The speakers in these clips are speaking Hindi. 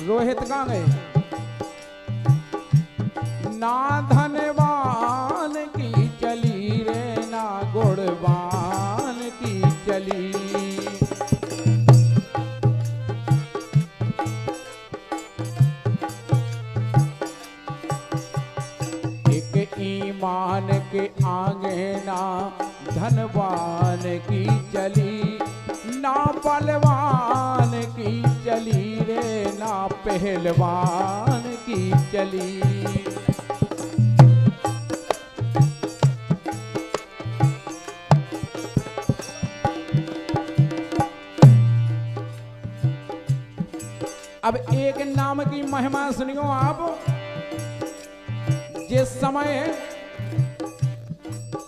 रोहित कहाँ गए? ना धनवान की चली रे ना गुणवान की चली। एक ईमान के आगे ना धनवान की चली, ना बलवान की चली रे ना पहलवान की चली। अब एक नाम की महिमा सुनियो आप। जिस समय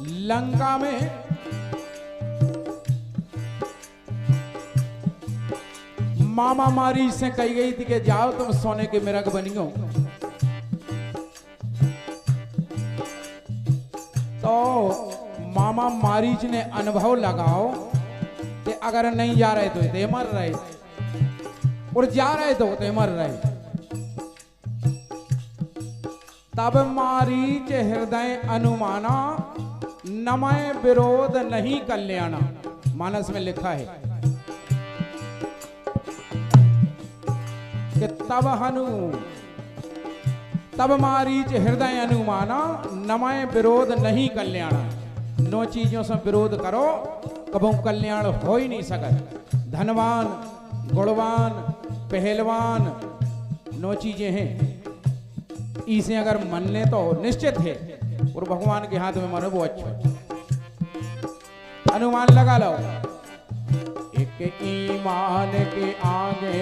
लंका में मामा मारी से कही गई थी कि जाओ तुम सोने के मिरग बनियो, तो मामा मारीच ने अनुभव लगाओ कि अगर नहीं जा रहे तो ते मर रहे, और जा रहे तो ते मर रहे। तब मारीच हृदय अनुमाना, नमय विरोध नहीं कल्याणा। मानस में लिखा है कि तब मारीच हृदय अनुमाना, नमय विरोध नहीं कल्याणा। नो चीजों से विरोध करो कबो कल्याण हो ही नहीं सकत। धनवान, गुणवान, पहलवान नो चीजें हैं, इसे अगर मन ले तो निश्चित है, और भगवान के हाथ में मानो वो अच्छा। अनुमान लगा लो। एक ईमान के आगे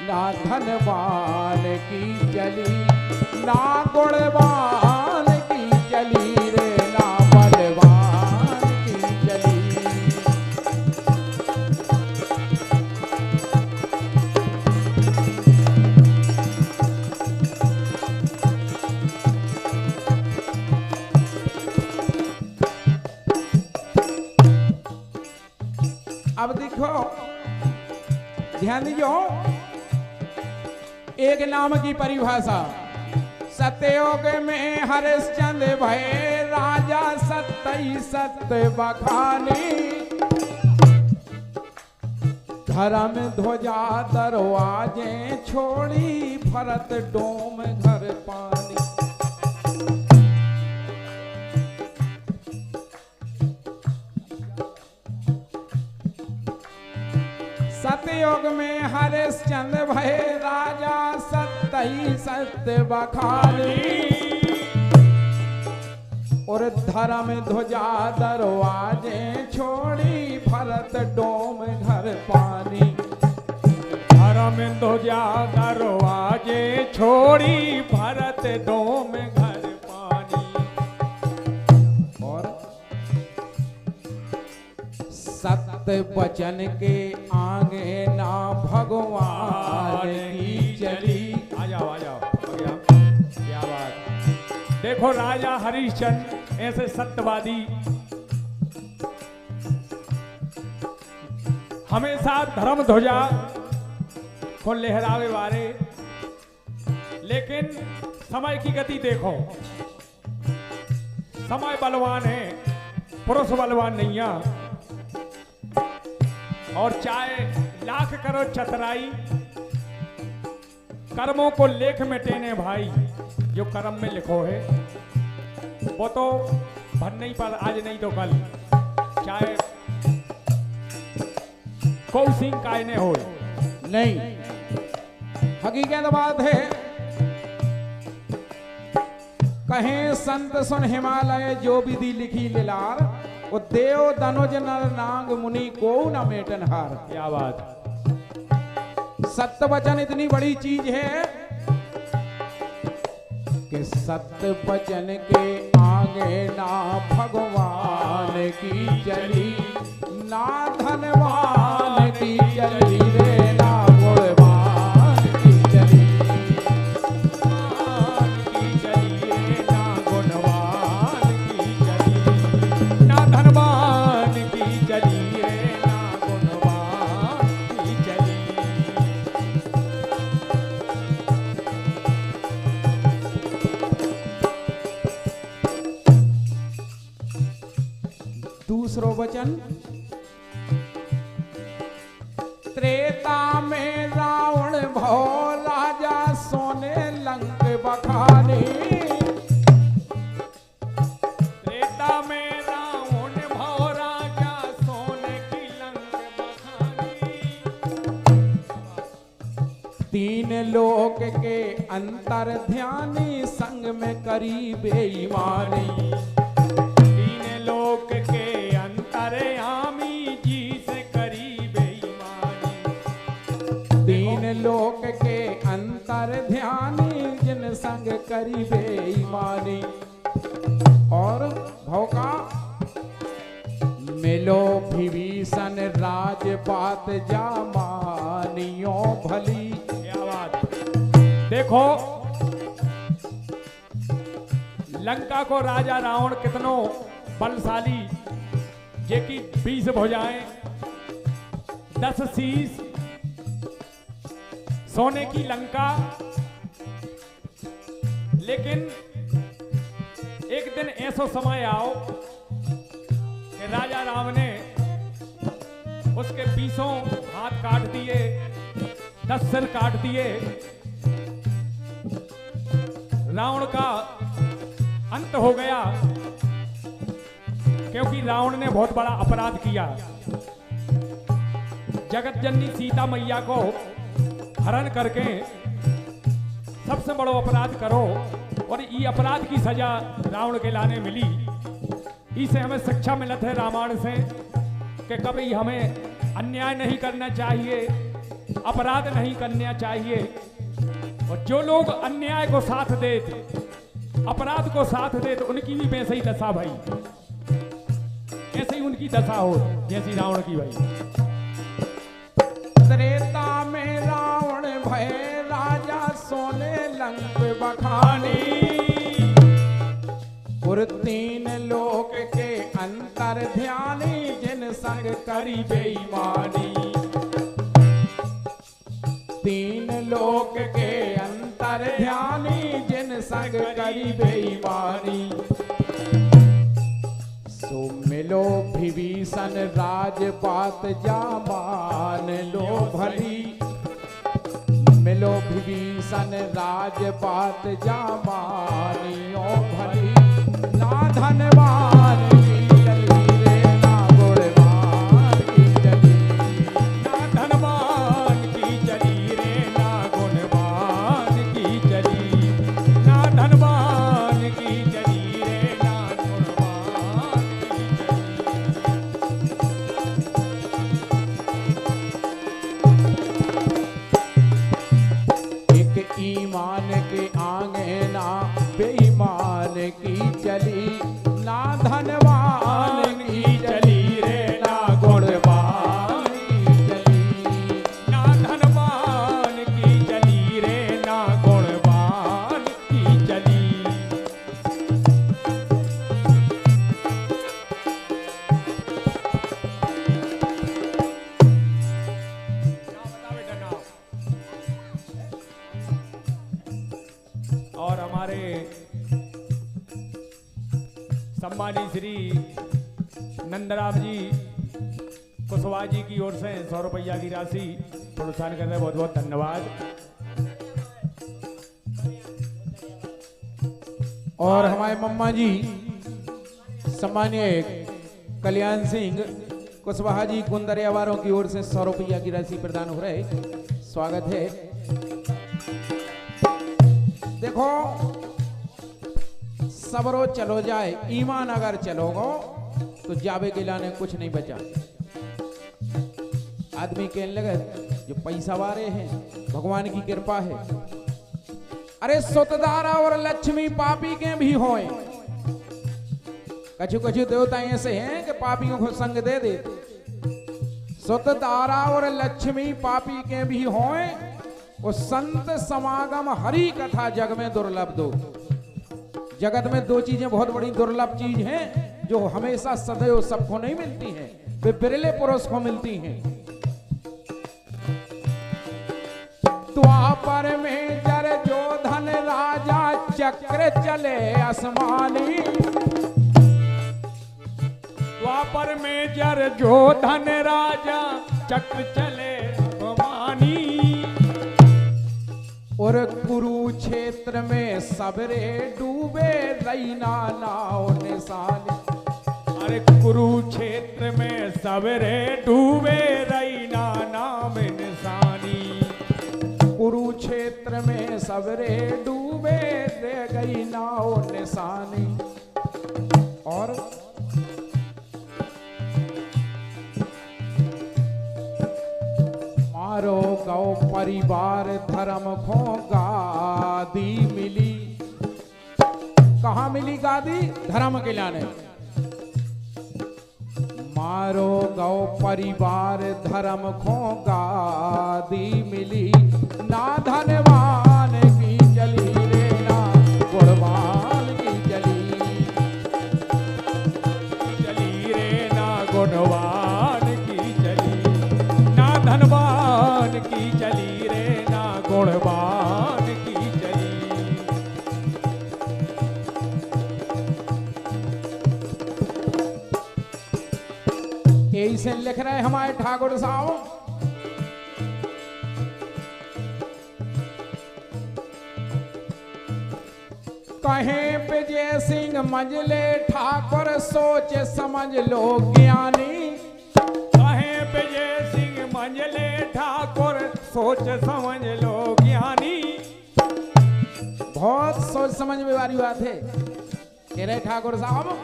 ना धनवान की चली, ना गुणवान की चली रे ना बलवान की चली। अब देखो, ध्यान दीजिए, एक नाम की परिभाषा। सत्ययोग में हरिश्चंद्र भये राजा, सत्य सत्य बखानी। धर्म ध्वजा दरवाजे छोड़ी, भरत डोम घर पानी। सतयुग में हरिश्चंद्र भये राजा, सत्य सत्य बखानी। और धर्म ध्वजा दरवाजे छोड़ी, भरत डोम घर पानी। धर्म ध्वजा दरवाजे छोड़ी, भरत डोम घर पानी। और सत्य वचन के आगे ना भगवान की चली। आ जाओ क्या बात। देखो राजा हरिश्चंद्र ऐसे सत्यवादी, हमेशा धर्म ध्वजा को लहरावे वाले, लेकिन समय की गति देखो, समय बलवान है, पुरुष बलवान नहीं है। और चाहे लाख करो चतुराई, कर्मों को लेख में टेने भाई। जो कर्म में लिखो है वो तो भर नहीं पर आज नहीं तो कल, चाहे कौ सिंह कायने हो। नहीं, हकीकत बात है। कहें संत सुन हिमालय जो विधि लिखी लिलार, वो देव दनुज नर नाग मुनि को न मेटनहार। क्या बात। सत्य वचन इतनी बड़ी चीज है कि सत्य वचन के आगे ना भगवान की चली, ना धनवान की चली रे ना गुणवान की चली। की चली रे ना गुणवान की चली, ना धनवान की चली रे ना गुणवान दूसरो वचन, त्रेता में रावण भौ राजा सोने लंक बखाने। त्रेता में रावण भौ राजा सोने की लंक बखानी। तीन लोक के अंतर ध्यानी संग में करी बेईमानी। तीन लोक के अंतर्यामी जी से करी बेईमानी। तीन लोक के अंतर ध्यानी जिन संग करी बेईमानी। और भौका मिलो विभीषण राजपात जा मानियो भली। क्या बात। देखो लंका को राजा रावण कितनो बलशाली, जे की 20 भुजाएं 10 शीश, सोने की लंका। लेकिन एक दिन ऐसा समय आओ कि राजा राम ने उसके 20 हाथ काट दिए, 10 सिर काट दिए। रावण का अंत हो गया, क्योंकि रावण ने बहुत बड़ा अपराध किया। जगत जननी सीता मैया को हरण करके सबसे बड़ो अपराध करो, और ये अपराध की सजा रावण के लाने मिली। इसे हमें शिक्षा मिलत है रामायण से कि कभी हमें अन्याय नहीं करना चाहिए, अपराध नहीं करना चाहिए। और जो लोग अन्याय को साथ देते, अपराध को साथ देते, उनकी भी वैसे ही दशा भाई, ऐसे ही उनकी दशा हो जैसी रावण की भाई। त्रेता में रावण भय राजा सोने लंक बखानी। और तीन लोक के अंतर ध्यानी जिन संग करी बेईमानी। तीन लोक के अंतर ध्यानी जिन संग करी बेईमानी। सो मिलो विभीषण राजपात जा मान लो भली। मिलो विभीषण राजपात जा मानियो भली। ना धनवान की चली रे ना गुणवान की चली। ना धनवान की चली रे ना गुणवान की चली। ना धनवान की चली रे ना गुणवान की चली। एक ईमान के आगे ना बेईमान की चली। ना धनवान की चली रे ना गुणवान की चली। ना धनवान की चली रे ना गुणवान की चली। और हमारे सम्मानित श्री नंदराम जी कुशवाहा जी की ओर से 100 रुपया की राशि प्रोत्साहन कर रहे हैं, बहुत बहुत धन्यवाद। और हमारे मम्मा जी सम्मानीय कल्याण सिंह कुशवाहा जी कुंदरियावारों की ओर से 100 रुपया की राशि प्रदान हो रहे, स्वागत है। देखो सबरो चलो जाए, ईमान अगर चलोगो तो जावे के लाने कुछ नहीं बचा। आदमी कहने लगे जो पैसा वाले हैं भगवान की कृपा है। अरे सुतदारा और लक्ष्मी पापी के भी होए। कछु कछु देवता ऐसे हैं कि पापियों को संग दे दे। सुतदारा और लक्ष्मी पापी के भी होए। वो संत समागम हरि कथा जग में दुर्लभ दो। जगत में दो चीजें बहुत बड़ी दुर्लभ चीज हैं जो हमेशा सदैव सबको नहीं मिलती हैं, वे बिरले पुरुष को मिलती हैं। द्वापर में जर जो धन राजा चक्र चले आसमानी। द्वापर में जर जो धन राजा चक्र चले भवानी। और कुरुक्षेत्र में सबरे डूबे रैना नाव निशानी। अरे कुरुक्षेत्र में सबरे डूबे रैना नाम निशानी। कुरुक्षेत्र में सबरे डूबे रह गई नाव निशानी। और मारो गौ परिवार धर्म खो गादी मिली। कहाँ मिली गादी? धर्म के लाने। मारो गौ परिवार धर्म खो गादी मिली। ना धनवान की चली रे ना गुणवान की चली। चली रे ना गुणवान की चली। ना धनवान की चली रे ना गुणवान की चली। यही से लिख रहे हमारे ठाकुर साहब। कहीं पे जय सिंह मंजले ठाकुर सोच समझ लो ज्ञानी। कहीं पे जय सिंह मंजले ठाकुर सोच समझ लो ज्ञानी। बहुत सोच समझ में वाली बात है कह रहे ठाकुर साहब।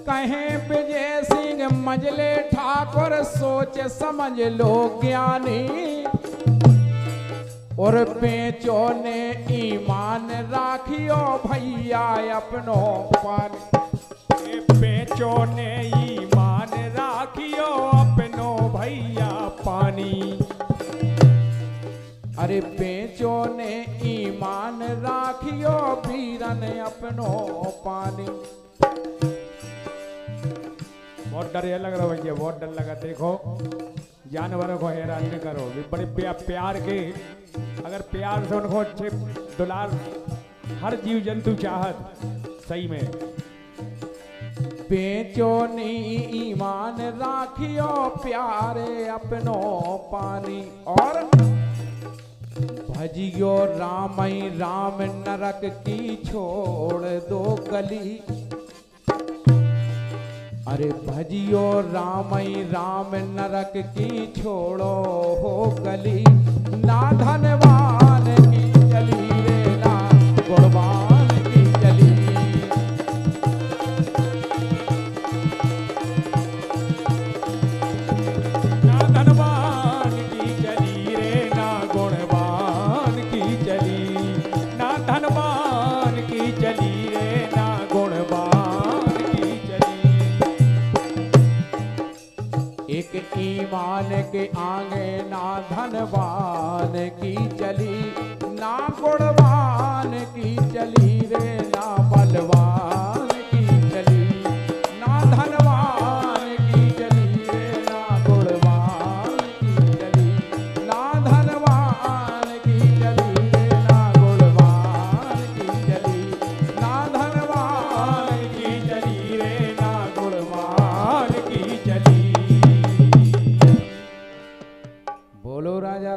कहीं पे जय सिंह मंजले ठाकुर सोच समझ लो ज्ञानी। और पेचो ने ईमान राखियो भैया अपनो पान। पेचो ने ईमान राखियो अपनो भैया पानी। अरे पेचो ने ईमान राखियो वीरन अपनो पानी। बहुत डर लग रहा भैया, बहुत डर लगा। देखो जानवरों को हैरान न करो। वे बड़े प्यार के, अगर प्यार से उनको अच्छे दुलार हर जीव जंतु चाहत सही में। पेचो ने ईमान राखियो प्यारे अपनो पानी। और भजियो रामई राम नरक की छोड़ दो गली। अरे भजियो रामई राम नरक की छोड़ो हो गली। ना धनवान की चली रे ना गुणवान की चली। ना धनवान की चली रे ना गुणवान की चली। ना धनवान की चली रे ना गुणवान की चली। एक ईमान के आगे ना धनवान की चली। ना गुणवान की चली रे ना बलवान की चली। ना धनवान की चली रे ना गुणवान की चली। ना धनवान की चली रे ना गुणवान की चली। ना धनवान की चली रे ना गुणवान की चली। बोलो राजा।